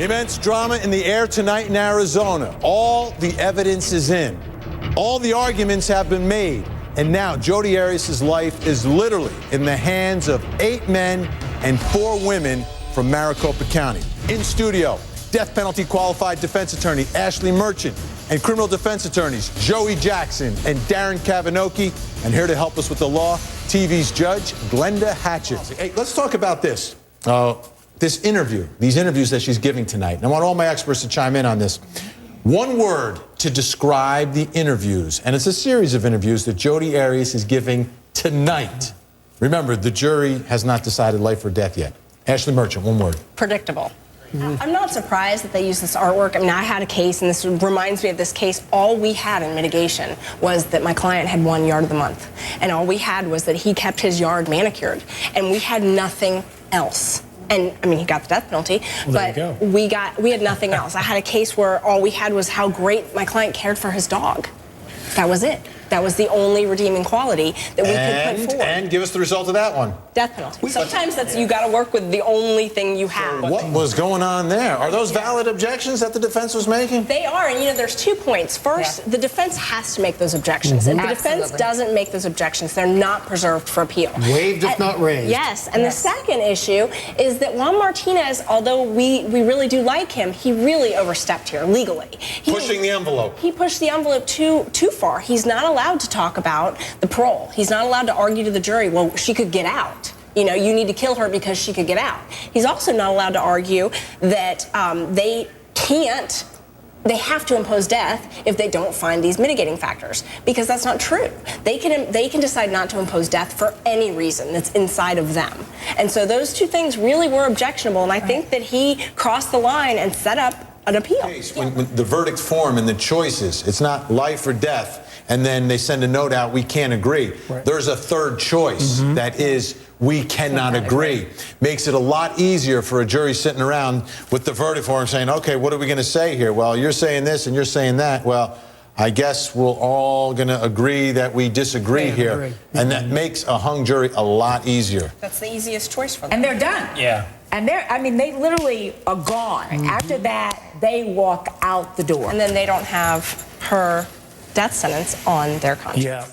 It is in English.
Immense drama in the air tonight in Arizona. All the evidence is in. All the arguments have been made. And now Jodi Arias' life is literally in the hands of 8 men and 4 women from Maricopa County. In studio, death penalty qualified defense attorney Ashleigh Merchant and criminal defense attorneys Joey Jackson and Darren Kavanoki. And here to help us with the law, TV's judge, Glenda Hatchett. Hey, let's talk about this. These interviews that she's giving tonight. And I want all my experts to chime in on this. One word to describe the interviews, and it's a series of interviews that Jodi Arias is giving tonight. Remember, the jury has not decided life or death yet. Ashleigh Merchant, one word. Predictable. I'm not surprised that they use this artwork. I mean, I had a case, and this reminds me of this case. All we had in mitigation was that my client had 1 yard of the month. And all we had was that he kept his yard manicured. And we had nothing else. And, I mean, he got the death penalty, but we had nothing else. I had a case where all we had was how great my client cared for his dog. That was it. That was the only redeeming quality that we could put forward. And give us the result of that one. Death penalty. Sometimes that's, you got to work with the only thing you have. So what was going on there? Are those valid objections that the defense was making? They are, and you know, there's 2 points. First, the defense has to make those objections. If the defense doesn't make those objections, they're not preserved for appeal. Waived if not raised. Yes, and the second issue is that Juan Martinez, although we really do like him, he really overstepped here legally. Pushing the envelope. He pushed the envelope too far. He's not allowed to talk about the parole. He's not allowed to argue to the jury, well, she could get out. You know, you need to kill her because she could get out. He's also not allowed to argue that they have to impose death if they don't find these mitigating factors, because that's not true. They can decide not to impose death for any reason that's inside of them. And so those 2 things really were objectionable, and I think that he crossed the line and set up an appeal. When the verdict form and the choices, it's not life or death, and then they send a note out, we can't agree. Right. There's a third choice that is, we cannot agree. Makes it a lot easier for a jury sitting around with the verdict form saying, okay, what are we going to say here? Well, you're saying this and you're saying that. Well, I guess we're all going to agree that we disagree here. And that makes a hung jury a lot easier. That's the easiest choice for them. And they're done. Yeah. And they literally are gone. After that, they walk out the door. And then they don't have her death sentence on their conscience. Yeah.